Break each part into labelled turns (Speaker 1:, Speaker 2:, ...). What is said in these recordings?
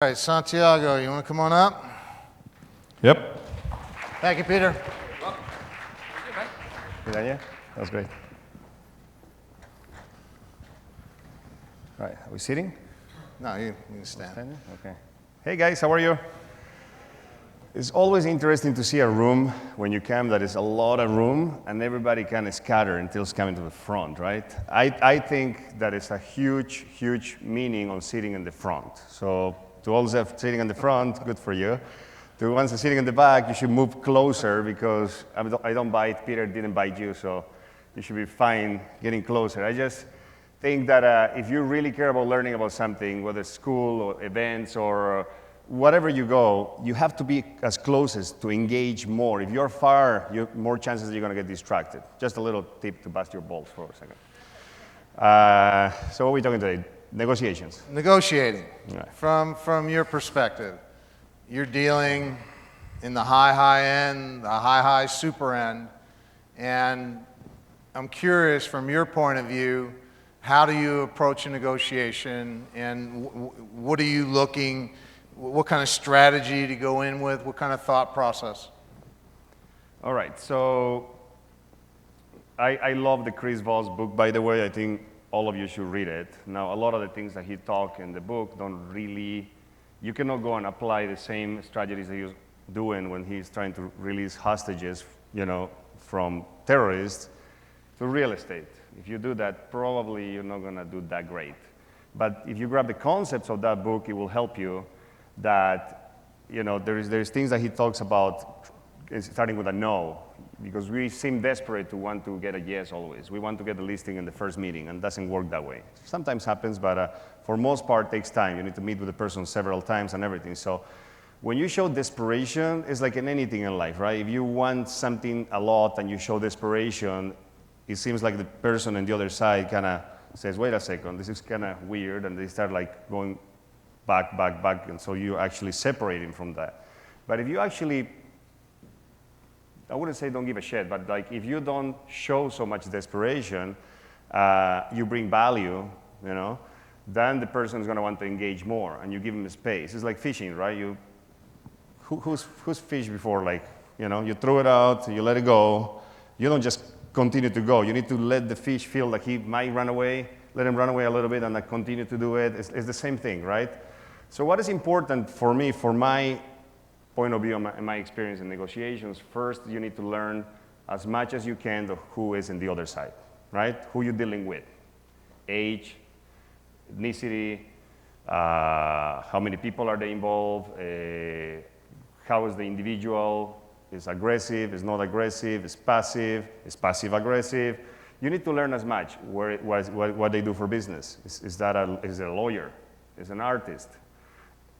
Speaker 1: All right, Santiago, you want to come on up?
Speaker 2: Yep.
Speaker 1: Thank you, Peter.
Speaker 2: Good idea? That was great. All right, are we sitting?
Speaker 1: No, you can stand.
Speaker 2: Standing? Okay. Hey guys, how are you? It's always interesting to see a room when you come that is a lot of room and everybody kind of scatter until it's coming to the front, right? I think that is a huge, huge meaning on sitting in the front. So to all those sitting in the front, good for you. To the ones that are sitting in the back, you should move closer because I don't bite, Peter didn't bite you, so you should be fine getting closer. I just think that if you really care about learning about something, whether it's school or events or whatever you go, you have to be as close as to engage more. If you're far, more chances you're going to get distracted. Just a little tip to bust your balls for a second. So what are we talking today? Negotiations.
Speaker 1: Negotiating.
Speaker 2: Right.
Speaker 1: From your perspective, you're dealing in the high end, the high super end, and I'm curious from your point of view, how do you approach a negotiation, and what are you looking, what kind of strategy to go in with, what kind of thought process?
Speaker 2: All right, so I love the Chris Voss book, by the way. I think all of you should read it. Now, a lot of the things that he talks in the book don't really, you cannot go and apply the same strategies that he's doing when he's trying to release hostages, from terrorists to real estate. If you do that, probably you're not going to do that great. But if you grab the concepts of that book, it will help you that, there's things that he talks about starting with a no, because we seem desperate to want to get a yes always. We want to get the listing in the first meeting, and it doesn't work that way. Sometimes happens, but for most part, it takes time. You need to meet with the person several times and everything. So when you show desperation, it's like in anything in life, right? If you want something a lot and you show desperation, it seems like the person on the other side kind of says, wait a second, this is kind of weird, and they start like going back, and so you actually separate him from that. But if you actually, I wouldn't say don't give a shit, but like if you don't show so much desperation, you bring value, then the person is going to want to engage more, and you give him space. It's like fishing, right? Who's fished before? Like, you throw it out, you let it go. You don't just continue to go. You need to let the fish feel like he might run away, let him run away a little bit, and then continue to do it. It's the same thing, right? So what is important for me, for my point of view and my experience in negotiations, first you need to learn as much as you can of who is in the other side, right? Who you're dealing with. Age, ethnicity, how many people are they involved, how is the individual, is aggressive, is not aggressive, is passive aggressive. You need to learn as much what they do for business. Is it a lawyer? Is it an artist?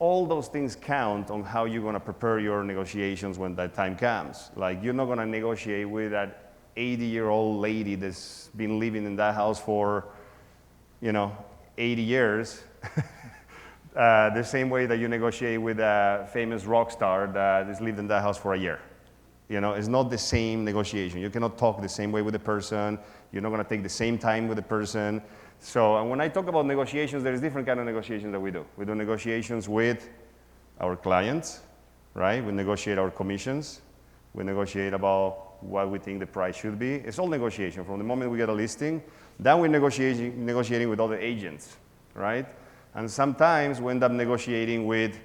Speaker 2: All those things count on how you're going to prepare your negotiations when that time comes. Like, you're not going to negotiate with that 80-year-old lady that's been living in that house for, 80 years. The same way that you negotiate with a famous rock star that has lived in that house for a year. It's not the same negotiation. You cannot talk the same way with the person. You're not going to take the same time with the person. So when I talk about negotiations, there's different kind of negotiations that we do. We do negotiations with our clients, right? We negotiate our commissions. We negotiate about what we think the price should be. It's all negotiation from the moment we get a listing. Then we're negotiating with other agents, right? And sometimes we end up negotiating with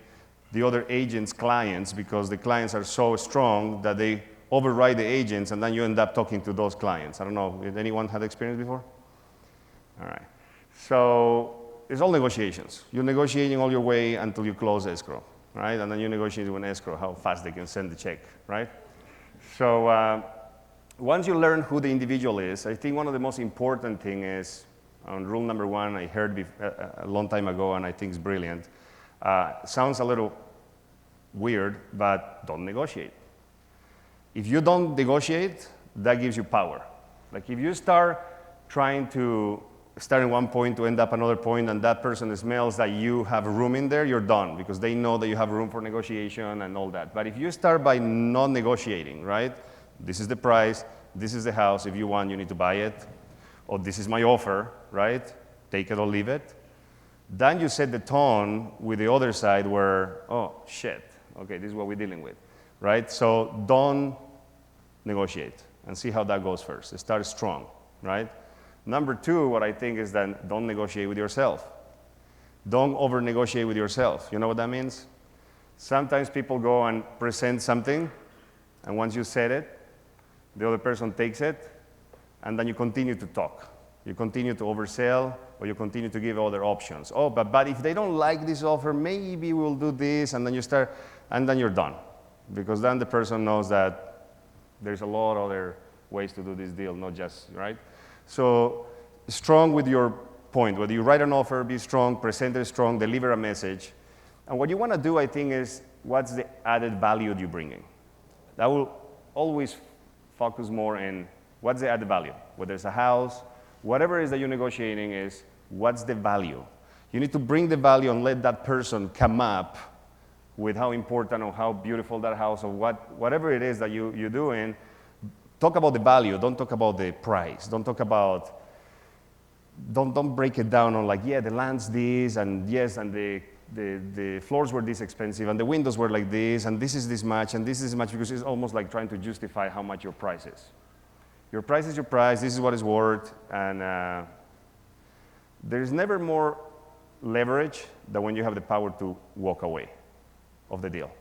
Speaker 2: the other agents' clients because the clients are so strong that they override the agents, and then you end up talking to those clients. I don't know, did anyone have experience before? All right. So it's all negotiations. You're negotiating all your way until you close escrow, right? And then you negotiate with escrow how fast they can send the check, right? So once you learn who the individual is, I think one of the most important thing is, on rule number one, I heard a long time ago, and I think it's brilliant. Sounds a little weird, but don't negotiate. If you don't negotiate, that gives you power. Like if you start trying to start at one point to end up another point, and that person smells that you have room in there, you're done, because they know that you have room for negotiation and all that. But if you start by not negotiating, right? This is the price, this is the house, if you want, you need to buy it, or this is my offer, right? Take it or leave it. Then you set the tone with the other side where, oh, shit, okay, this is what we're dealing with, right? So don't negotiate and see how that goes first. Start strong, right? Number two, what I think is that don't negotiate with yourself. Don't over-negotiate with yourself. You know what that means? Sometimes people go and present something, and once you said it, the other person takes it, and then you continue to talk. You continue to oversell, or you continue to give other options. Oh, but if they don't like this offer, maybe we'll do this, and then you start, and then you're done. Because then the person knows that there's a lot of other ways to do this deal, not just, right? So strong with your point. Whether you write an offer, be strong, present it strong, deliver a message. And what you want to do, I think, is what's the added value you're bringing. That will always focus more in what's the added value. Whether it's a house, whatever it is that you're negotiating is what's the value. You need to bring the value and let that person come up with how important or how beautiful that house or whatever it is that you're doing. Talk about the value. Don't talk about the price. Don't talk about, don't break it down on like, yeah, the land's this, and yes, and the floors were this expensive, and the windows were like this, and this is this much, and this is this much, because it's almost like trying to justify how much your price is. Your price is your price. This is what it's worth, and there's never more leverage than when you have the power to walk away of the deal.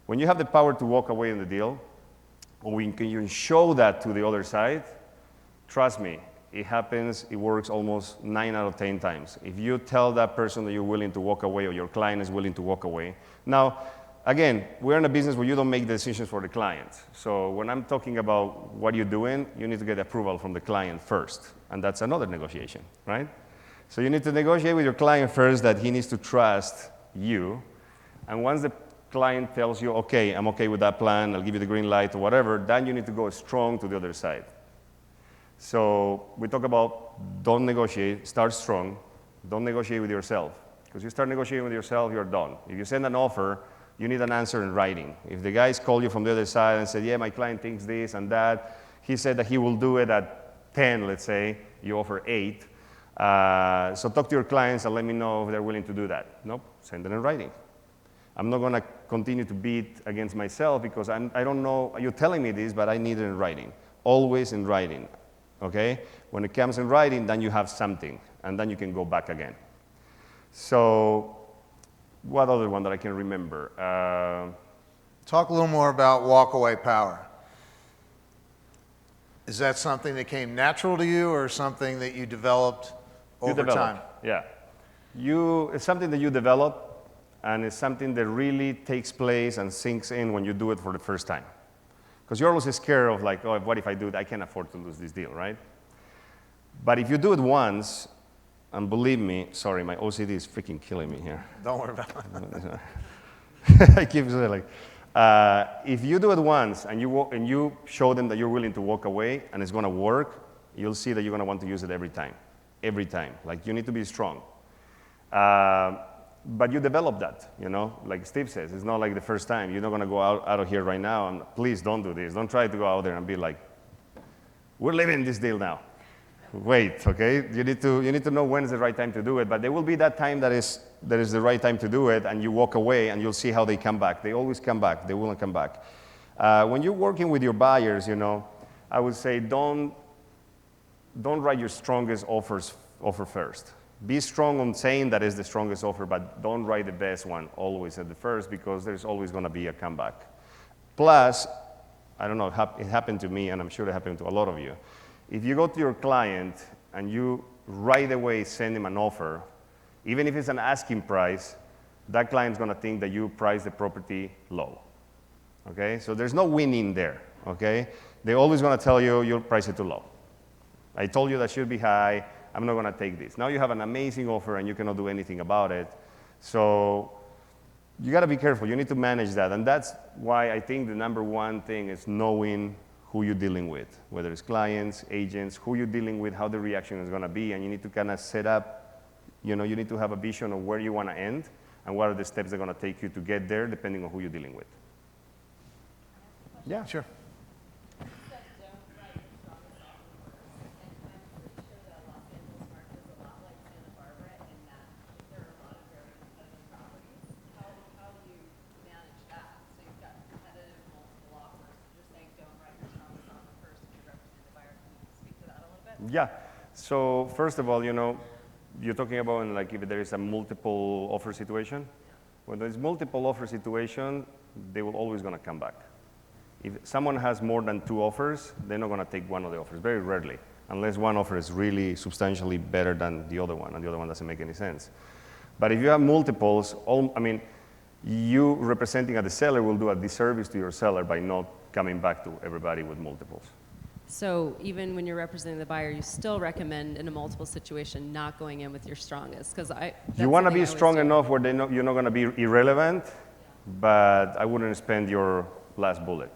Speaker 2: When you have the power to walk away in the deal, or when you show that to the other side, trust me, it happens, it works almost 9 out of 10 times. If you tell that person that you're willing to walk away or your client is willing to walk away. Now, again, we're in a business where you don't make decisions for the client. So when I'm talking about what you're doing, you need to get approval from the client first. And that's another negotiation, right? So you need to negotiate with your client first that he needs to trust you. And once the client tells you, okay, I'm okay with that plan, I'll give you the green light or whatever, then you need to go strong to the other side. So we talk about don't negotiate, start strong, don't negotiate with yourself. Because you start negotiating with yourself, you're done. If you send an offer, you need an answer in writing. If the guys call you from the other side and say, yeah, my client thinks this and that, he said that he will do it at 10, let's say, you offer 8. So talk to your clients and let me know if they're willing to do that. Nope, send it in writing. I'm not going to continue to beat against myself because I don't know, you're telling me this, but I need it in writing. Always in writing, okay? When it comes in writing, then you have something, and then you can go back again. So what other one that I can remember?
Speaker 1: Talk a little more about walkaway power. Is that something that came natural to you or something that you developed over time?
Speaker 2: Yeah. It's something that you develop, and it's something that really takes place and sinks in when you do it for the first time. Because you're always scared of like, oh, what if I do it? I can't afford to lose this deal, right? But if you do it once, and believe me, sorry, my OCD is freaking killing me here.
Speaker 1: Don't worry about it.
Speaker 2: I keep saying like, if you do it once and you show them that you're willing to walk away and it's going to work, you'll see that you're going to want to use it every time. Every time. Like, you need to be strong. But you develop that, you know? Like Steve says, it's not like the first time. You're not going to go out of here right now and please don't do this. Don't try to go out there and be like, we're living this deal now. Wait, okay? You need to know when is the right time to do it. But there will be that time that is the right time to do it, and you walk away, and you'll see how they come back. They always come back. They will come back. When you're working with your buyers, you know, I would say don't write your strongest offer first. Be strong on saying that is the strongest offer, but don't write the best one always at the first, because there's always going to be a comeback. Plus, I don't know, it happened to me, and I'm sure it happened to a lot of you. If you go to your client and you right away send him an offer, even if it's an asking price, that client's going to think that you priced the property low. Okay? So there's no winning there. Okay? They're always going to tell you you'll price it too low. I told you that should be high. I'm not going to take this. Now you have an amazing offer and you cannot do anything about it. So you got to be careful. You need to manage that. And that's why I think the number one thing is knowing who you're dealing with, whether it's clients, agents, who you're dealing with, how the reaction is going to be. And you need to kind of set up, you know, you need to have a vision of where you want to end and what are the steps that are going to take you to get there, depending on who you're dealing with. Yeah, sure. Yeah. So first of all, you're talking about like if there is a multiple offer situation. When there's multiple offer situation, they will always going to come back. If someone has more than 2 offers, they're not going to take one of the offers, very rarely, unless one offer is really substantially better than the other one, and the other one doesn't make any sense. But if you have multiples, you representing as the seller will do a disservice to your seller by not coming back to everybody with multiples.
Speaker 3: So even when you're representing the buyer, you still recommend in a multiple situation not going in with your strongest, because
Speaker 2: you want to be strong enough where you're not going to be irrelevant, but I wouldn't spend your last bullet.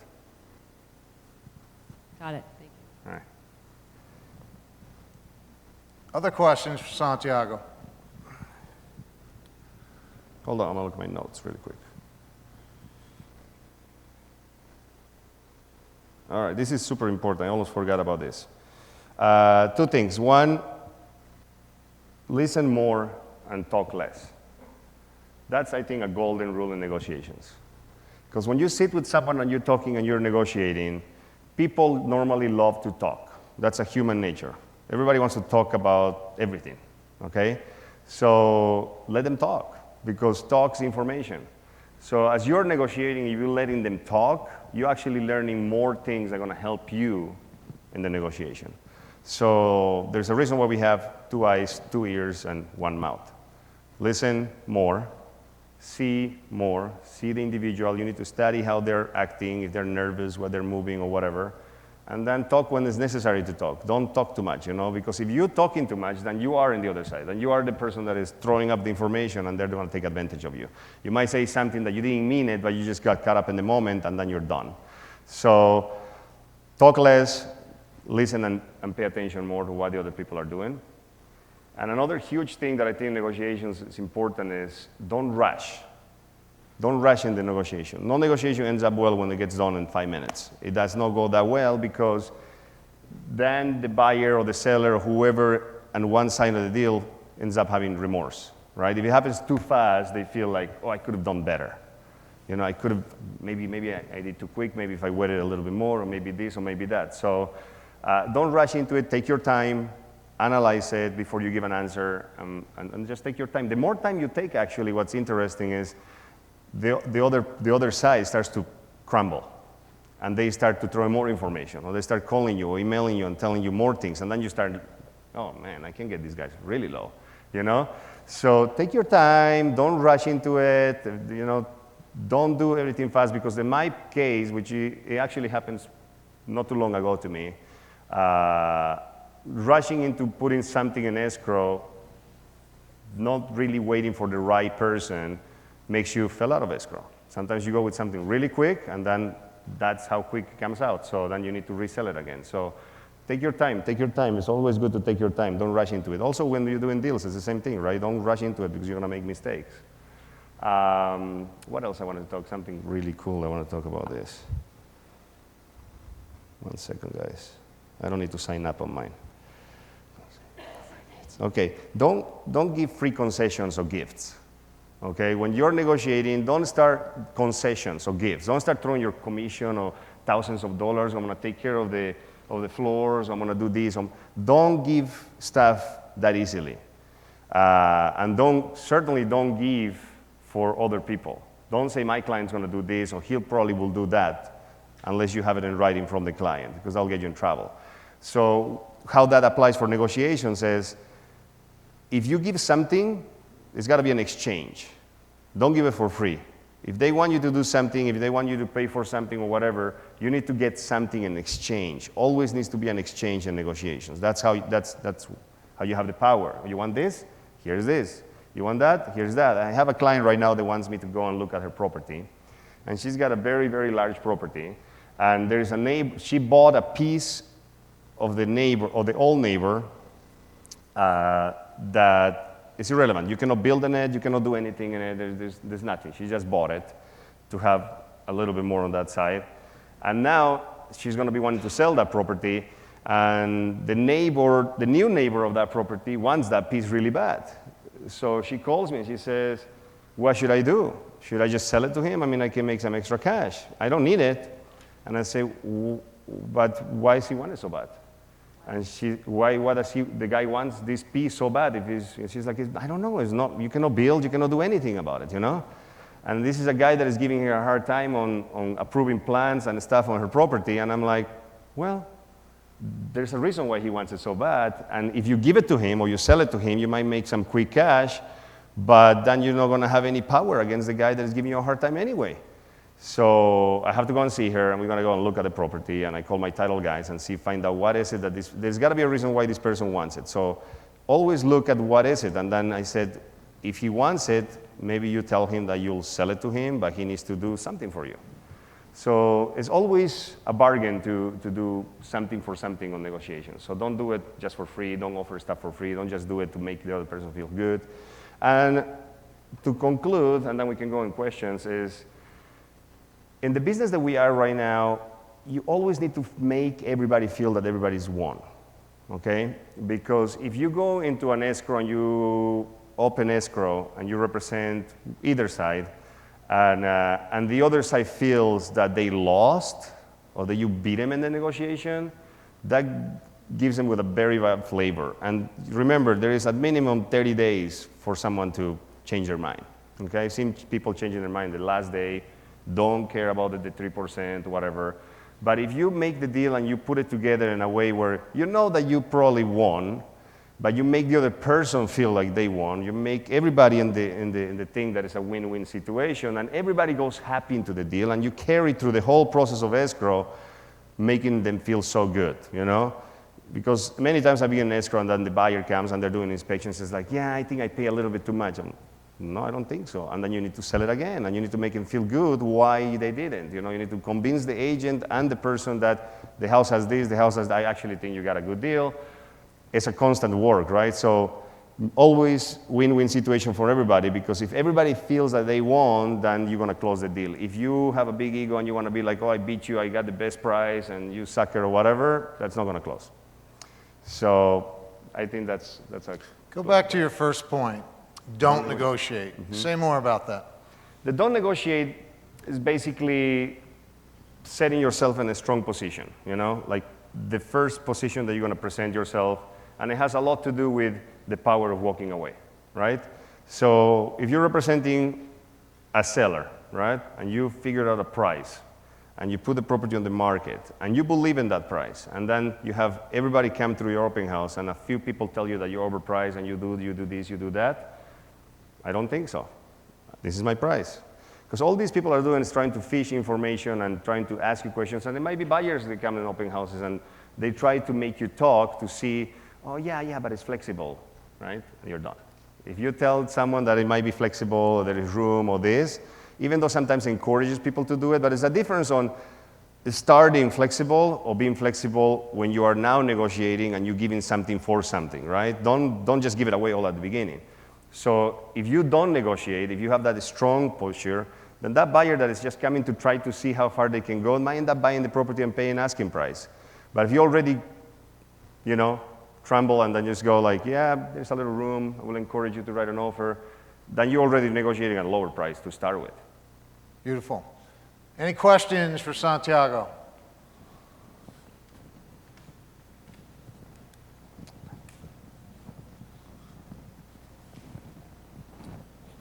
Speaker 3: Got it. Thank you.
Speaker 2: All right.
Speaker 1: Other questions for Santiago?
Speaker 2: Hold on, I'm going to look at my notes really quick. All right, this is super important. I almost forgot about this. 2 things. One, listen more and talk less. That's, I think, a golden rule in negotiations. Because when you sit with someone and you're talking and you're negotiating, people normally love to talk. That's a human nature. Everybody wants to talk about everything, okay? So let them talk, because talk's information. So as you're negotiating, if you're letting them talk, you're actually learning more things that are going to help you in the negotiation. So there's a reason why we have 2 eyes, 2 ears, and 1 mouth. Listen more, see more, see the individual. You need to study how they're acting, if they're nervous, what they're moving, or whatever. And then talk when it's necessary to talk. Don't talk too much, because if you're talking too much, then you are in the other side. Then you are the person that is throwing up the information, and they're going to take advantage of you. You might say something that you didn't mean it, but you just got caught up in the moment, and then you're done. So talk less, listen and pay attention more to what the other people are doing. And another huge thing that I think in negotiations is important is don't rush. Don't rush in the negotiation. No negotiation ends up well when it gets done in 5 minutes. It does not go that well, because then the buyer or the seller or whoever on one side of the deal ends up having remorse, right? If it happens too fast, they feel like, oh, I could have done better. I could have, maybe I did too quick, maybe if I waited a little bit more, or maybe this, or maybe that. So don't rush into it. Take your time, analyze it before you give an answer, and just take your time. The more time you take, actually, what's interesting is the other side starts to crumble, and they start to throw more information, or they start calling you or emailing you and telling you more things, and then you start, oh man, I can get these guys really low, So take your time, don't rush into it, don't do everything fast, because in my case, which it actually happens not too long ago to me, rushing into putting something in escrow, not really waiting for the right person, makes you fall out of escrow. Sometimes you go with something really quick, and then that's how quick it comes out. So then you need to resell it again. So take your time, take your time. It's always good to take your time. Don't rush into it. Also, when you're doing deals, it's the same thing, right? Don't rush into it, because you're going to make mistakes. What else I wanted to talk? Something really cool I want to talk about this. 1 second, guys. I don't need to sign up on mine. Okay, don't give free concessions or gifts. Okay, when you're negotiating, don't start concessions or gifts. Don't start throwing your commission or thousands of dollars. I'm going to take care of the floors. I'm going to do this. Don't give stuff that easily, and certainly don't give for other people. Don't say my client's going to do this, or he'll probably will do that, unless you have it in writing from the client, because that'll get you in trouble. So how that applies for negotiations is, if you give something, it's got to be an exchange. Don't give it for free. If they want you to do something, if they want you to pay for something or whatever, you need to get something in exchange. Always needs to be an exchange in negotiations. That's how you have the power. You want this? Here's this. You want that? Here's that. I have a client right now that wants me to go and look at her property, and she's got a very, very large property, and there's a neighbor. She bought a piece of the neighbor, or the old neighbor, that is irrelevant. You cannot build in it, you cannot do anything in it, there's nothing. She just bought it to have a little bit more on that side. And now she's going to be wanting to sell that property, and the new neighbor of that property wants that piece really bad. So she calls me and she says, what should I do? Should I just sell it to him? I mean, I can make some extra cash. I don't need it. And I say, but why does he want it so bad? And why does the guy wants this piece so bad? She's like, I don't know, you cannot build, you cannot do anything about it, you know? And this is a guy that is giving her a hard time on approving plans and stuff on her property. And I'm like, well, there's a reason why he wants it so bad. And if you give it to him or you sell it to him, you might make some quick cash, but then you're not going to have any power against the guy that is giving you a hard time anyway. So I have to go and see her, and we're going to go and look at the property. And I call my title guys and find out what is it that there's got to be a reason why this person wants it. So always look at what is it. And then I said, if he wants it, maybe you tell him that you'll sell it to him, but he needs to do something for you. So it's always a bargain to do something for something on negotiations. So don't do it just for free. Don't offer stuff for free. Don't just do it to make the other person feel good. And to conclude, and then we can go in questions, is in the business that we are right now, you always need to make everybody feel that everybody's won, okay? Because if you go into an escrow and you open escrow and you represent either side, and the other side feels that they lost or that you beat them in the negotiation, that gives them with a very bad flavor. And remember, there is at minimum 30 days for someone to change their mind, okay? I've seen people changing their mind the last day, don't care about the 3%, whatever. But if you make the deal and you put it together in a way where you know that you probably won, but you make the other person feel like they won, you make everybody in the thing that is a win-win situation, and everybody goes happy into the deal, and you carry through the whole process of escrow, making them feel so good, you know? Because many times I've been in escrow, and then the buyer comes and they're doing inspections, it's like, yeah, I think I pay a little bit too much. No, I don't think so. And then you need to sell it again, and you need to make them feel good why they didn't. You know, you need to convince the agent and the person that the house has this, the house has that. I actually think you got a good deal. It's a constant work, right? So always win-win situation for everybody, because if everybody feels that they won, then you're going to close the deal. If you have a big ego and you want to be like, oh, I beat you, I got the best price, and you sucker or whatever, that's not going to close. So I think that's a...
Speaker 1: Go back to your first point. Don't negotiate. Say more about that.
Speaker 2: The don't negotiate is basically setting yourself in a strong position, you know, like the first position that you're going to present yourself, and it has a lot to do with the power of walking away, right? So if you're representing a seller, right, and you figured out a price, and you put the property on the market, and you believe in that price, and then you have everybody come through your open house, and a few people tell you that you're overpriced, and you do this, you do that, I don't think so. This is my price. Because all these people are doing is trying to fish information and trying to ask you questions. And there might be buyers that come in open houses and they try to make you talk to see, oh, yeah, but it's flexible, right? And you're done. If you tell someone that it might be flexible, or there is room, or this, even though sometimes it encourages people to do it, but there's a difference on starting flexible or being flexible when you are now negotiating and you're giving something for something, right? Don't just give it away all at the beginning. So if you don't negotiate, if you have that strong posture, then that buyer that is just coming to try to see how far they can go might end up buying the property and paying asking price. But if you already, you know, tremble and then just go like, yeah, there's a little room, I will encourage you to write an offer, then you're already negotiating at a lower price to start with.
Speaker 1: Beautiful. Any questions for Santiago?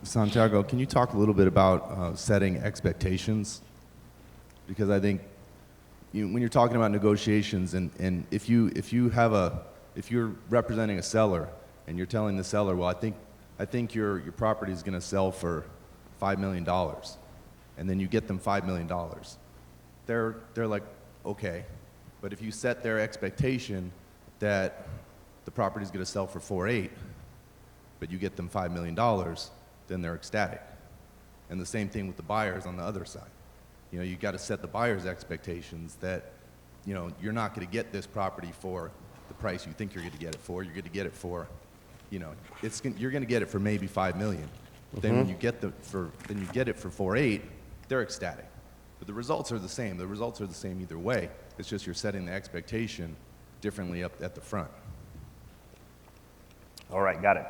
Speaker 4: Santiago, can you talk a little bit about setting expectations? Because I think when you're talking about negotiations, and if you're representing a seller and you're telling the seller, well, I think your property is going to sell for $5 million, and then you get them $5 million, they're like, okay. But if you set their expectation that the property is going to sell for 4.8, but you get them $5 million, then they're ecstatic. And the same thing with the buyers on the other side. You know, you got to set the buyer's expectations that, you know, you're not going to get this property for the price you think you're going to get it for. You're going to get it for, you know, you're going to get it for maybe $5 million. Then when you get it for 4.8, they're ecstatic. But the results are the same. The results are the same either way. It's just you're setting the expectation differently up at the front.
Speaker 2: All right, got it.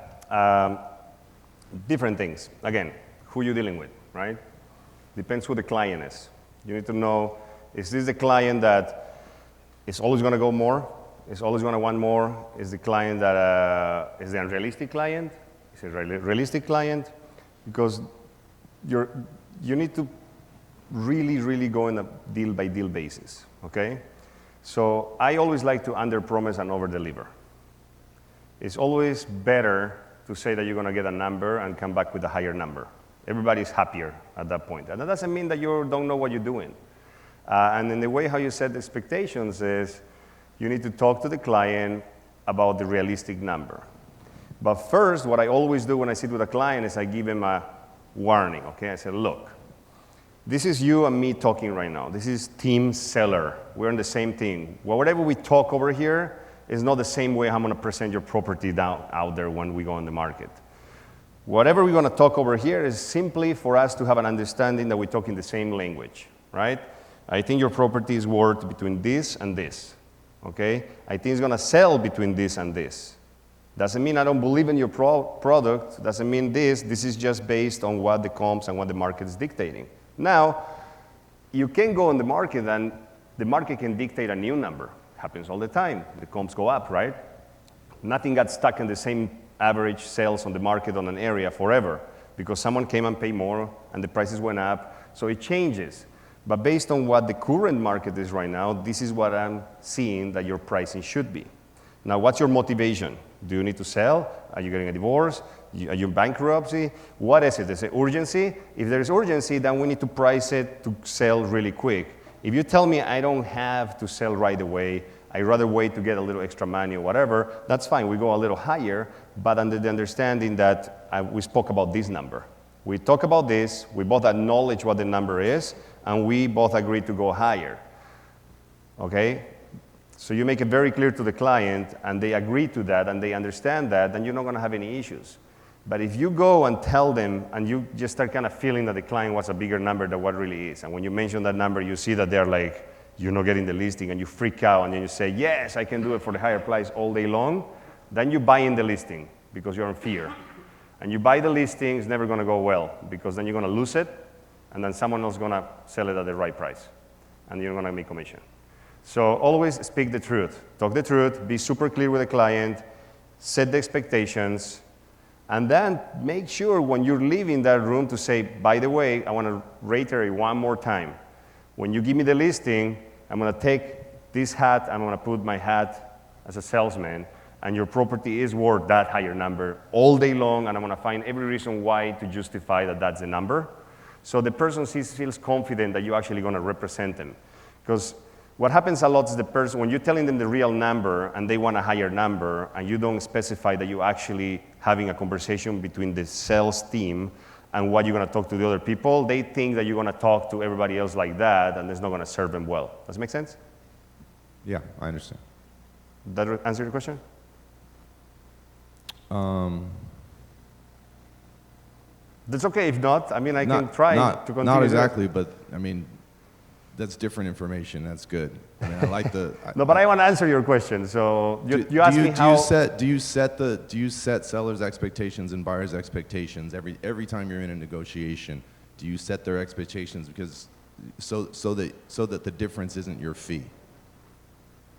Speaker 2: Different things. Again, who you're dealing with, right? Depends who the client is. You need to know, is this the client that is always going to go more, is always going to want more, is the client that is the unrealistic client, is a realistic client, because you need to really go on a deal-by-deal basis, okay? So I always like to under-promise and over-deliver. It's always better to say that you're going to get a number and come back with a higher number. Everybody's happier at that point. And that doesn't mean that you don't know what you're doing. And in the way how you set expectations is you need to talk to the client about the realistic number. But first, what I always do when I sit with a client is I give him a warning, okay? I say, look, this is you and me talking right now. This is team seller. We're on the same team. Whatever we talk over here is not the same way I'm going to present your property out there when we go on the market. Whatever we're going to talk over here is simply for us to have an understanding that we're talking the same language, right? I think your property is worth between this and this, okay? I think it's going to sell between this and this. Doesn't mean I don't believe in your product. Doesn't mean this. This is just based on what the comps and what the market is dictating. Now, you can go on the market and the market can dictate a new number. Happens all the time. The comps go up, right? Nothing got stuck in the same average sales on the market on an area forever because someone came and paid more and the prices went up. So it changes. But based on what the current market is right now, this is what I'm seeing that your pricing should be. Now, what's your motivation? Do you need to sell? Are you getting a divorce? Are you in bankruptcy? What is it? Is it urgency? If there is urgency, then we need to price it to sell really quick. If you tell me I don't have to sell right away, I'd rather wait to get a little extra money or whatever, that's fine. We go a little higher, but under the understanding that we spoke about this number. We talk about this, we both acknowledge what the number is, and we both agree to go higher. Okay? So you make it very clear to the client, and they agree to that, and they understand that, then you're not going to have any issues. But if you go and tell them, and you just start kind of feeling that the client wants a bigger number than what really is, and when you mention that number, you see that they're like, you're not getting the listing, and you freak out, and then you say, yes, I can do it for the higher price all day long, then you buy in the listing because you're in fear. And you buy the listing, it's never going to go well, because then you're going to lose it, and then someone else is going to sell it at the right price, and you're going to make commission. So always speak the truth. Talk the truth, be super clear with the client, set the expectations, and then make sure when you're leaving that room to say, by the way, I want to reiterate one more time. When you give me the listing, I'm going to take this hat, I'm going to put my hat as a salesman, and your property is worth that higher number all day long, and I'm going to find every reason why to justify that that's the number. So the person feels confident that you're actually going to represent them. Because what happens a lot is the person, when you're telling them the real number and they want a higher number, and you don't specify that you're actually having a conversation between the sales team and what you're going to talk to the other people, they think that you're going to talk to everybody else like that, and it's not going to serve them well. Does it make sense?
Speaker 4: Yeah, I understand.
Speaker 2: That answer your question? That's okay if not. I mean, I can try to continue.
Speaker 4: Not exactly, but I mean, that's different information. That's good. I mean, I like the.
Speaker 2: No, but I want to answer your question. So you asked me how.
Speaker 4: Do you set sellers' expectations and buyers' expectations every time you're in a negotiation? Do you set their expectations because so that the difference isn't your fee?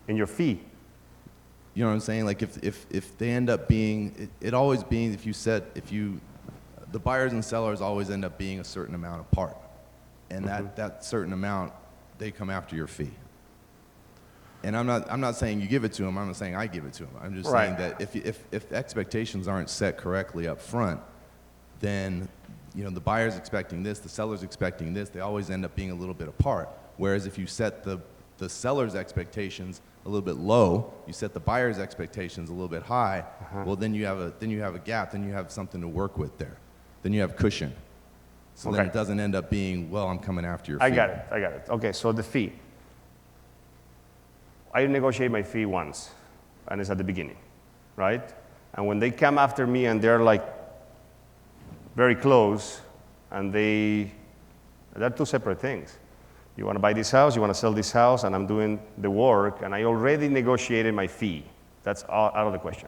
Speaker 2: In your fee.
Speaker 4: You know what I'm saying? Like if they end up being, it always being the buyers and sellers always end up being a certain amount apart, and that certain amount, they come after your fee. And I'm not saying you give it to them. I'm not saying I give it to them. I'm just saying that if expectations aren't set correctly up front, then the buyer's expecting this, the seller's expecting this. They always end up being a little bit apart. Whereas if you set the seller's expectations a little bit low, you set the buyer's expectations a little bit high, well, then you have a gap, then you have something to work with there. Then you have cushion. So then it doesn't end up being, well, I'm coming after your fee.
Speaker 2: I got it. Okay, so the fee. I negotiate my fee once, and it's at the beginning, right? And when they come after me and they're like very close, and they're two separate things. You want to buy this house, you want to sell this house, and I'm doing the work, and I already negotiated my fee. That's out of the question.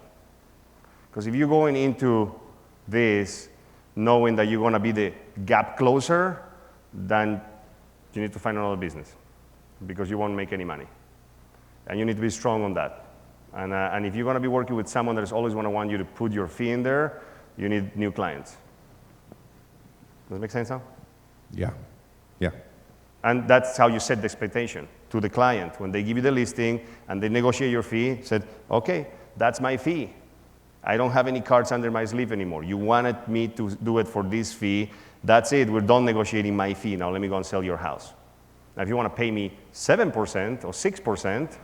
Speaker 2: Because if you're going into this knowing that you're going to be the gap closer, then you need to find another business because you won't make any money. And you need to be strong on that. And if you're going to be working with someone that's always going to want you to put your fee in there, you need new clients. Does it make sense now?
Speaker 4: Yeah. Yeah.
Speaker 2: And that's how you set the expectation to the client. When they give you the listing and they negotiate your fee, said, okay, that's my fee. I don't have any cards under my sleeve anymore. You wanted me to do it for this fee. That's it. We're done negotiating my fee. Now let me go and sell your house. Now, if you want to pay me 7% or 6%,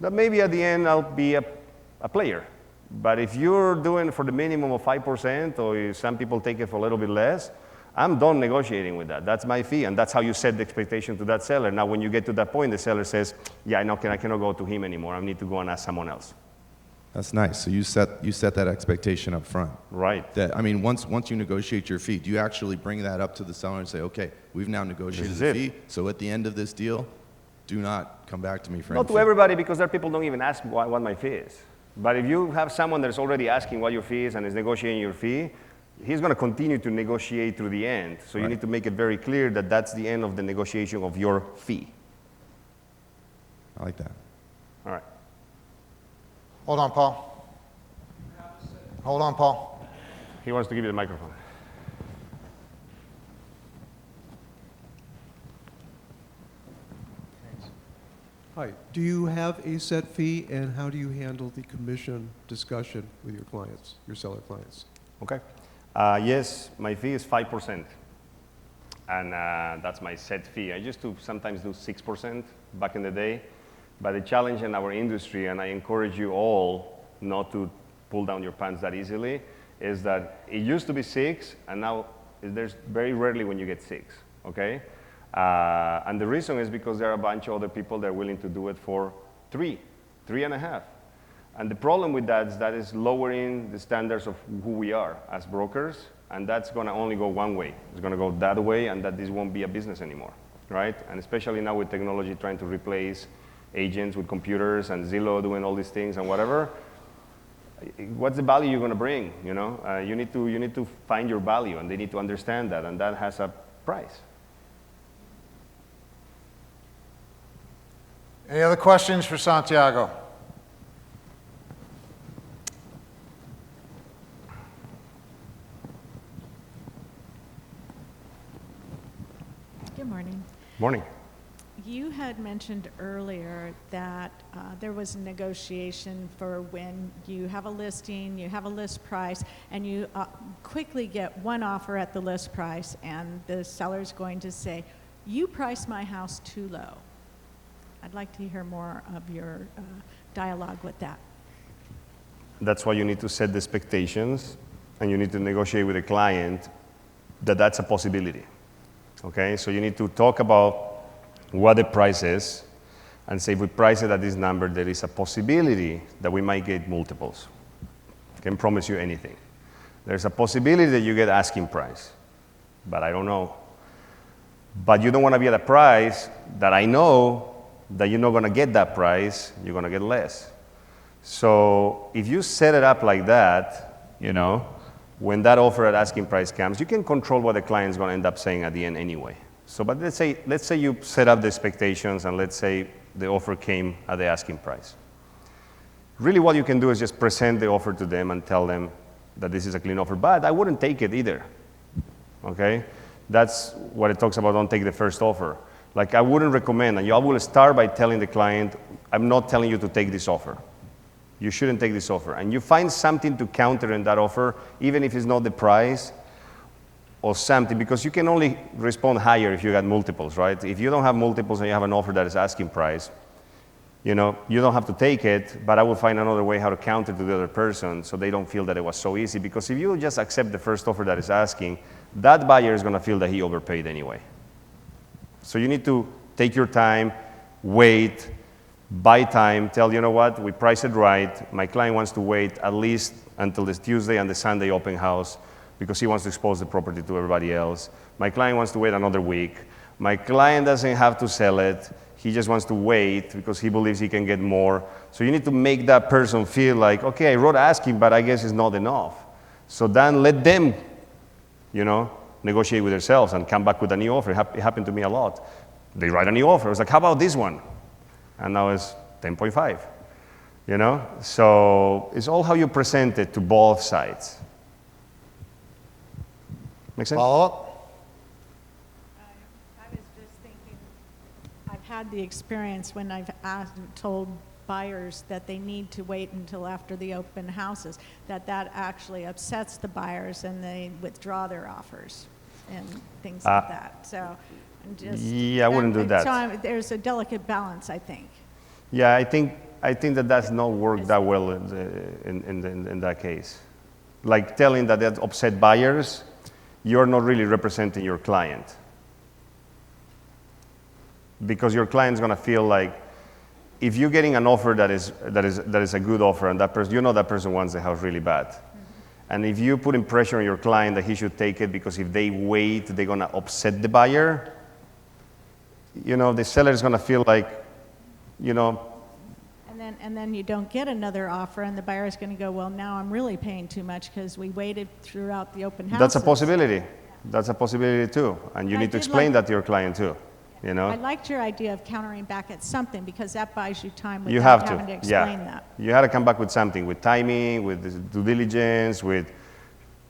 Speaker 2: then maybe at the end I'll be a player. But if you're doing it for the minimum of 5%, or if some people take it for a little bit less, I'm done negotiating with that. That's my fee, and that's how you set the expectation to that seller. Now, when you get to that point, the seller says, yeah, I cannot go to him anymore. I need to go and ask someone else.
Speaker 4: That's nice. So you set that expectation up front.
Speaker 2: Right.
Speaker 4: That, I mean, once you negotiate your fee, do you actually bring that up to the seller and say, okay, we've now negotiated the fee, so at the end of this deal, do not come back to me for
Speaker 2: Not to everybody, because there are people who don't even ask what my fee is. But if you have someone that's already asking what your fee is and is negotiating your fee, he's going to continue to negotiate through the end. So you need to make it very clear that that's the end of the negotiation of your fee.
Speaker 4: I like that.
Speaker 2: All right.
Speaker 1: Hold on, Paul. Hold on, Paul.
Speaker 2: He wants to give you the microphone.
Speaker 5: Hi. Do you have a set fee, and how do you handle the commission discussion with your clients, your seller clients?
Speaker 2: Okay. Yes, my fee is 5%. And that's my set fee. I used to sometimes do 6% back in the day. But the challenge in our industry, and I encourage you all not to pull down your pants that easily, is that it used to be 6, and now there's very rarely when you get 6, okay? And the reason is because there are a bunch of other people that are willing to do it for 3, 3.5. And the problem with that is lowering the standards of who we are as brokers, and that's going to only go one way. It's going to go that way, and that this won't be a business anymore, right? And especially now with technology trying to replace agents with computers and Zillow doing all these things and whatever, what's the value you're going to bring? You know, you need to find your value, and they need to understand that, and that has a price.
Speaker 1: Any other questions for Santiago?
Speaker 6: Good morning.
Speaker 2: Morning.
Speaker 6: You had mentioned earlier that there was a negotiation for when you have a listing, you have a list price, and you quickly get one offer at the list price, and the seller's going to say, you priced my house too low. I'd like to hear more of your dialogue with that.
Speaker 2: That's why you need to set the expectations, and you need to negotiate with the client that that's a possibility. Okay, so you need to talk about what the price is, and say if we price it at this number, there is a possibility that we might get multiples. I can't promise you anything. There's a possibility that you get asking price, but I don't know. But you don't want to be at a price that I know that you're not going to get that price, you're going to get less. So if you set it up like that, you know, when that offer at asking price comes, you can control what the client's going to end up saying at the end anyway. So, but let's say you set up the expectations, and let's say the offer came at the asking price. Really what you can do is just present the offer to them and tell them that this is a clean offer, but I wouldn't take it either, okay? That's what it talks about, don't take the first offer. Like I wouldn't recommend, and I will start by telling the client, I'm not telling you to take this offer. You shouldn't take this offer. And you find something to counter in that offer, even if it's not the price, or something, because you can only respond higher if you got multiples, right? If you don't have multiples and you have an offer that is asking price, you know, you don't have to take it, but I will find another way how to counter to the other person so they don't feel that it was so easy. Because if you just accept the first offer that is asking, that buyer is going to feel that he overpaid anyway. So you need to take your time, wait, buy time, tell, you know what, we price it right. My client wants to wait at least until this Tuesday and the Sunday open house, because he wants to expose the property to everybody else. My client wants to wait another week. My client doesn't have to sell it. He just wants to wait because he believes he can get more. So you need to make that person feel like, okay, I wrote asking, but I guess it's not enough. So then let them, you know, negotiate with themselves and come back with a new offer. It happened to me a lot. They write a new offer. I was like, how about this one? And now it's 10.5. You know? So it's all how you present it to both sides. Make sense?
Speaker 1: Follow up?
Speaker 6: I was just thinking, I've had the experience when I've told buyers that they need to wait until after the open houses, that actually upsets the buyers and they withdraw their offers and things like that. So I'm just...
Speaker 2: Yeah, I wouldn't do that.
Speaker 6: So there's a delicate balance, I think.
Speaker 2: Yeah, I think that does not work that well in that case. Like telling that upset buyers, you're not really representing your client. Because your client's going to feel like, if you're getting an offer that is a good offer, and that person, you know that person wants the house really bad. Mm-hmm. And if you put in pressure on your client that he should take it because if they wait, they're going to upset the buyer, you know, the seller is going to feel like, you know.
Speaker 6: And then you don't get another offer, and the buyer is going to go, well, now I'm really paying too much because we waited throughout the open houses.
Speaker 2: That's a possibility. That's a possibility too. And you need to explain that to your client too. You know?
Speaker 6: I liked your idea of countering back at something because that buys you time without having to explain that.
Speaker 2: You have to come back with something, with timing, with due diligence, with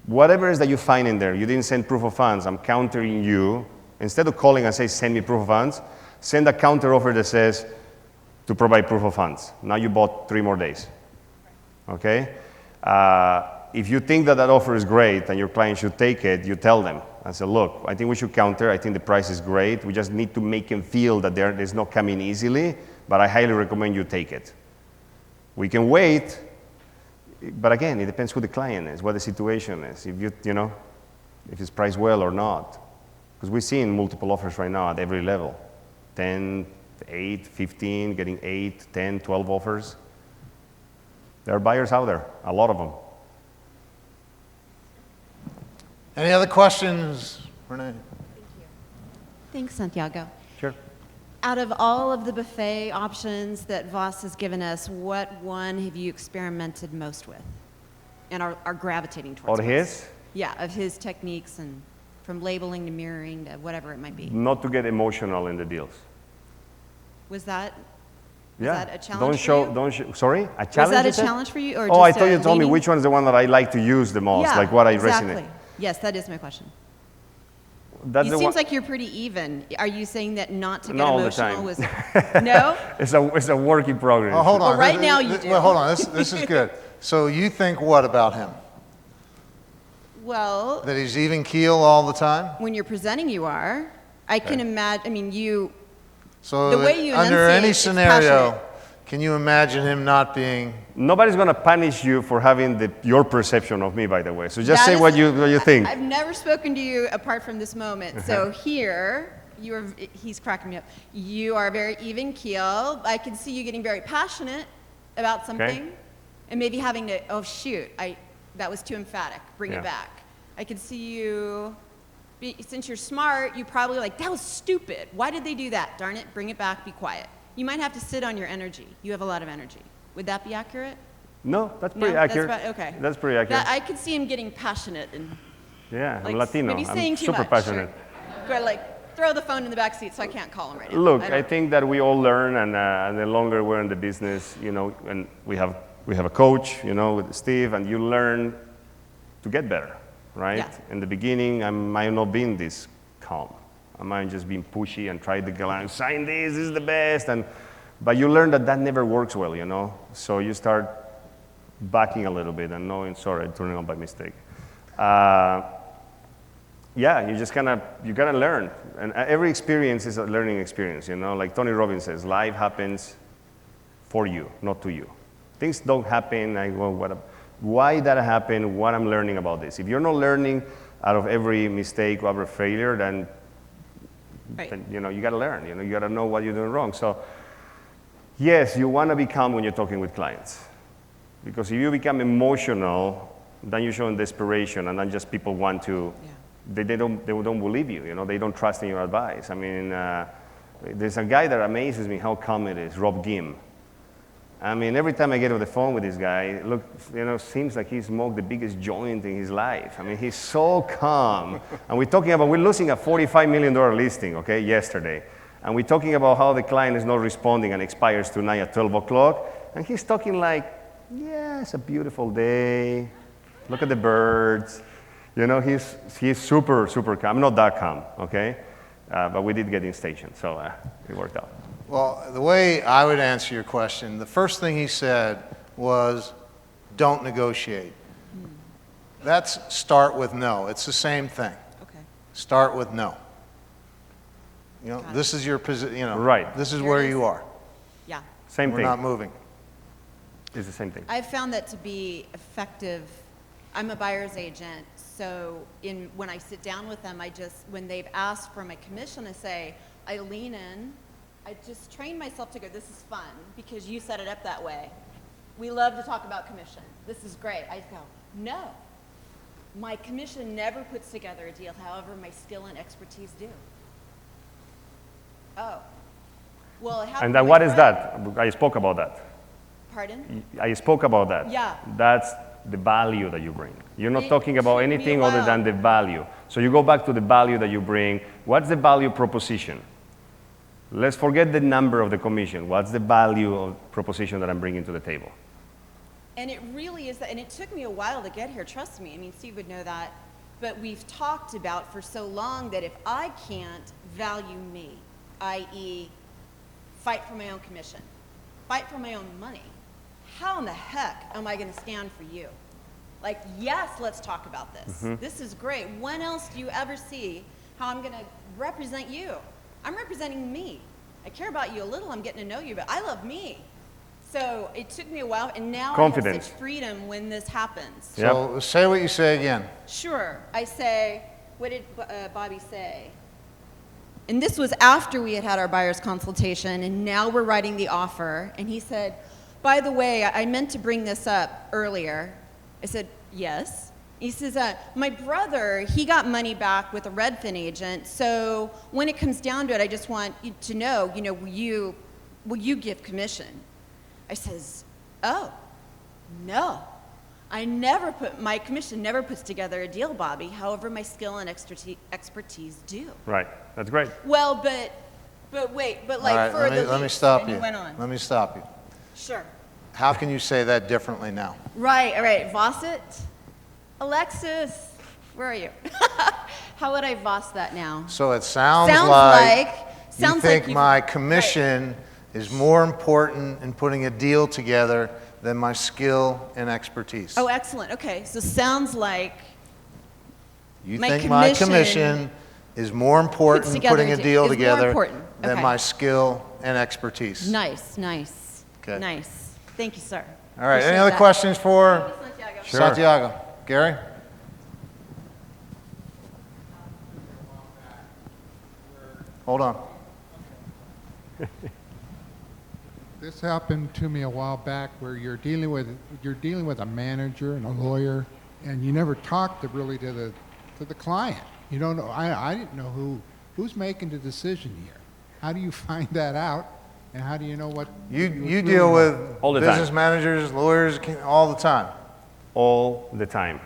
Speaker 2: whatever it is that you find in there. You didn't send proof of funds. I'm countering you. Instead of calling and say, send me proof of funds, send a counter offer that says to provide proof of funds. Now you bought 3 more days. Okay? If you think that offer is great and your client should take it, you tell them. I said, look, I think we should counter. I think the price is great. We just need to make him feel that there's not coming easily, but I highly recommend you take it. We can wait, but again, it depends who the client is, what the situation is, if if it's priced well or not. Because we're seeing multiple offers right now at every level. 10, 8, 15, getting 8, 10, 12 offers. There are buyers out there, a lot of them.
Speaker 1: Any other questions, Renee?
Speaker 7: Thanks, Santiago.
Speaker 2: Sure.
Speaker 7: Out of all of the buffet options that Voss has given us, what one have you experimented most with and are gravitating towards?
Speaker 2: Or his?
Speaker 7: Yeah, of his techniques, and from labeling to mirroring to whatever it might be.
Speaker 2: Not to get emotional in the deals.
Speaker 7: Was that a challenge for you?
Speaker 2: Sorry? A challenge?
Speaker 7: Was that
Speaker 2: you
Speaker 7: a
Speaker 2: said?
Speaker 7: challenge for you? Or
Speaker 2: Oh, I
Speaker 7: just
Speaker 2: thought you told me
Speaker 7: leaning?
Speaker 2: which one is the one that I like to use the most,
Speaker 7: Yeah,
Speaker 2: like what I
Speaker 7: exactly.
Speaker 2: resonate.
Speaker 7: Yes, that is my question.
Speaker 2: That's
Speaker 7: It
Speaker 2: the
Speaker 7: seems
Speaker 2: one.
Speaker 7: like you're pretty even. Are you saying that not to get
Speaker 2: Not all the
Speaker 7: emotional
Speaker 2: time.
Speaker 7: was... No?
Speaker 2: It's a work in progress.
Speaker 1: Oh, hold on.
Speaker 7: Well, right now you do.
Speaker 1: Well, hold on. This is good. So you think what about him?
Speaker 7: Well,
Speaker 1: That he's even keel all the time?
Speaker 7: when you're presenting, you are. I can imagine, I mean, you...
Speaker 1: So
Speaker 7: The way you
Speaker 1: under
Speaker 7: enunciate,
Speaker 1: any
Speaker 7: it's
Speaker 1: scenario,
Speaker 7: passionate.
Speaker 1: can you imagine him not being?
Speaker 2: Nobody's going to punish you for having your perception of me, by the way. So just
Speaker 7: That
Speaker 2: say
Speaker 7: is-
Speaker 2: what you think.
Speaker 7: I've never spoken to you apart from this moment. So here, he's cracking me up. You are very even keel. I can see you getting very passionate about something and maybe having to, oh shoot, that was too emphatic, bring
Speaker 2: Yeah.
Speaker 7: it back. I could see you, since you're smart, you probably like, that was stupid. Why did they do that? Darn it, bring it back, be quiet. You might have to sit on your energy. You have a lot of energy. Would that be accurate?
Speaker 2: No, that's
Speaker 7: No,
Speaker 2: pretty accurate.
Speaker 7: That's okay.
Speaker 2: That's pretty accurate.
Speaker 7: I could see him getting passionate and
Speaker 2: Yeah,
Speaker 7: like,
Speaker 2: I'm Latino.
Speaker 7: maybe saying
Speaker 2: I'm
Speaker 7: too
Speaker 2: super
Speaker 7: much,
Speaker 2: passionate.
Speaker 7: Or like throw the phone in the back seat so I can't call him right now.
Speaker 2: Look,
Speaker 7: don't
Speaker 2: I think that we all learn, and the longer we're in the business, and we have a coach, with Steve, and you learn to get better, right?
Speaker 7: Yeah.
Speaker 2: In the beginning, I might not been this calm. I might just been pushy and try to go and sign this is the best, but you learn that never works well, So you start backing a little bit and knowing, sorry, turning on by mistake. Yeah, you just you gotta learn. And every experience is a learning experience, Like Tony Robbins says, life happens for you, not to you. Things don't happen, why that happened, what I'm learning about this. If you're not learning out of every mistake or every failure, then,
Speaker 7: Right.
Speaker 2: then you gotta learn, you gotta know what you're doing wrong. So, yes, you wanna be calm when you're talking with clients. Because if you become emotional, then you show desperation, and then just people want to, they don't believe you, they don't trust in your advice. I mean, there's a guy that amazes me how calm it is, Rob Gim. I mean, every time I get on the phone with this guy, look, seems like he smoked the biggest joint in his life. I mean, he's so calm. And we're losing a $45 million listing, okay, yesterday. And we're talking about how the client is not responding and expires tonight at 12 o'clock. And he's talking like, yeah, it's a beautiful day. Look at the birds. You know, he's super, super calm. I'm not that calm, okay? But we did get in station, so it worked out.
Speaker 1: Well, the way I would answer your question, the first thing he said was, don't negotiate. That's start with no. It's the same thing.
Speaker 7: Okay.
Speaker 1: Start with no. You know,
Speaker 7: Got it.
Speaker 1: this is your position, you know.
Speaker 2: Right.
Speaker 1: This is
Speaker 7: Here
Speaker 1: where
Speaker 7: it is.
Speaker 1: you are.
Speaker 7: Yeah.
Speaker 2: Same
Speaker 1: We're
Speaker 2: thing.
Speaker 1: not moving.
Speaker 2: It's the same thing.
Speaker 7: I've found that to be effective. I'm a buyer's agent, so when I sit down with them, when they've asked for my commission, I say, I lean in. I just train myself to go, this is fun because you set it up that way. We love to talk about commission. This is great. I go, no. My commission never puts together a deal, however, my skill and expertise do. Oh. Well, it happened
Speaker 2: And
Speaker 7: to my
Speaker 2: what is
Speaker 7: friend.
Speaker 2: that? I spoke about that.
Speaker 7: Pardon?
Speaker 2: I spoke about that.
Speaker 7: Yeah.
Speaker 2: That's the value that you bring. You're not
Speaker 7: It
Speaker 2: talking about
Speaker 7: took me a
Speaker 2: anything other
Speaker 7: while.
Speaker 2: than the value. So you go back to the value that you bring. What's the value proposition? Let's forget the number of the commission. What's the value of proposition that I'm bringing to the table?
Speaker 7: And it really is that, and it took me a while to get here, trust me. I mean, Steve would know that. But we've talked about for so long that if I can't value me, i.e., fight for my own commission, fight for my own money, how in the heck am I going to stand for you? Like, yes, let's talk about this. This is great. When else do you ever see how I'm going to represent you? I'm representing me. I care about you a little. I'm getting to know you, but I love me. So it took me a while, and now I
Speaker 2: Confidence.
Speaker 7: have such freedom when this happens.
Speaker 1: So say what you say again.
Speaker 7: Sure. I say, what did Bobby say? And this was after we had had our buyer's consultation, and now we're writing the offer. And he said, by the way, I meant to bring this up earlier. I said, yes. He says, my brother, he got money back with a Redfin agent, so when it comes down to it, I just want you to know, will you give commission? I says, oh, no. My commission never puts together a deal, Bobby. However, my skill and expertise do.
Speaker 2: Right. That's great.
Speaker 7: Well, but wait, but like
Speaker 1: All right,
Speaker 7: for the
Speaker 1: let me
Speaker 7: lease,
Speaker 1: stop
Speaker 7: and
Speaker 1: you.
Speaker 7: he went on.
Speaker 1: Let me stop you.
Speaker 7: Sure.
Speaker 1: How can you say that differently now?
Speaker 7: Right, all right. Voss it? Alexis, where are you? How would I Voss that now?
Speaker 1: So it sounds
Speaker 7: Sounds
Speaker 1: like
Speaker 7: like
Speaker 1: you think
Speaker 7: you've-
Speaker 1: my commission is more important in putting a deal together than my skill and expertise.
Speaker 7: Oh, excellent. Okay, so sounds like
Speaker 1: You
Speaker 7: my
Speaker 1: think my
Speaker 7: commission
Speaker 1: commission is more important in
Speaker 7: together
Speaker 1: putting a
Speaker 7: a deal-
Speaker 1: deal
Speaker 7: is more
Speaker 1: together
Speaker 7: important.
Speaker 1: than
Speaker 7: Okay.
Speaker 1: my skill and expertise.
Speaker 7: nice.
Speaker 1: Okay.
Speaker 7: Nice. Thank you, sir.
Speaker 1: All right, any
Speaker 7: Appreciate
Speaker 1: other
Speaker 7: that.
Speaker 1: questions for
Speaker 7: Thank you, Santiago.
Speaker 2: Sure.
Speaker 1: Santiago? Gary? Hold on.
Speaker 8: This happened to me a while back where you're dealing with a manager and a lawyer, and you never talk to the client. You don't know. I didn't know who's making the decision here. How do you find that out, and how do you know what
Speaker 1: You
Speaker 8: really
Speaker 1: deal
Speaker 8: what-
Speaker 1: with
Speaker 2: All the
Speaker 1: business
Speaker 2: time.
Speaker 1: managers, lawyers, all the time.
Speaker 2: All the time.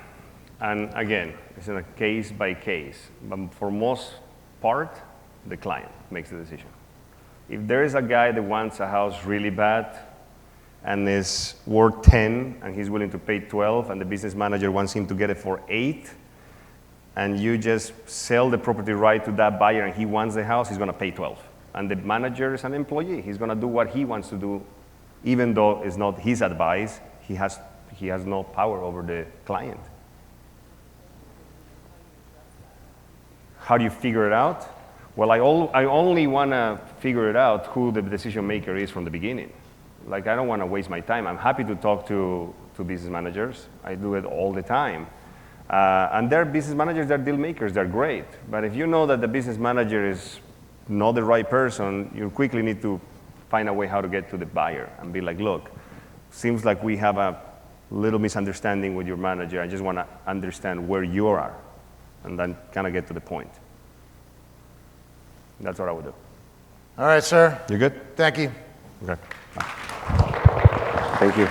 Speaker 2: And again, it's in a case by case. But for most part, the client makes the decision. If there is a guy that wants a house really bad and is worth 10 and he's willing to pay 12 and the business manager wants him to get it for 8 and you just sell the property right to that buyer and he wants the house, he's going to pay 12. And the manager is an employee. He's going to do what he wants to do even though it's not his advice. He has no power over the client. How do you figure it out? Well, I only want to figure it out who the decision maker is from the beginning. Like, I don't want to waste my time. I'm happy to talk to business managers. I do it all the time. And they're business managers, they're deal makers, they're great. But if you know that the business manager is not the right person, you quickly need to find a way how to get to the buyer and be like, look, seems like we have a little misunderstanding with your manager. I just want to understand where you are. And then kind of get to the point. That's what I would do.
Speaker 1: All right, sir.
Speaker 2: You good?
Speaker 1: Thank you.
Speaker 2: Okay. Thank you.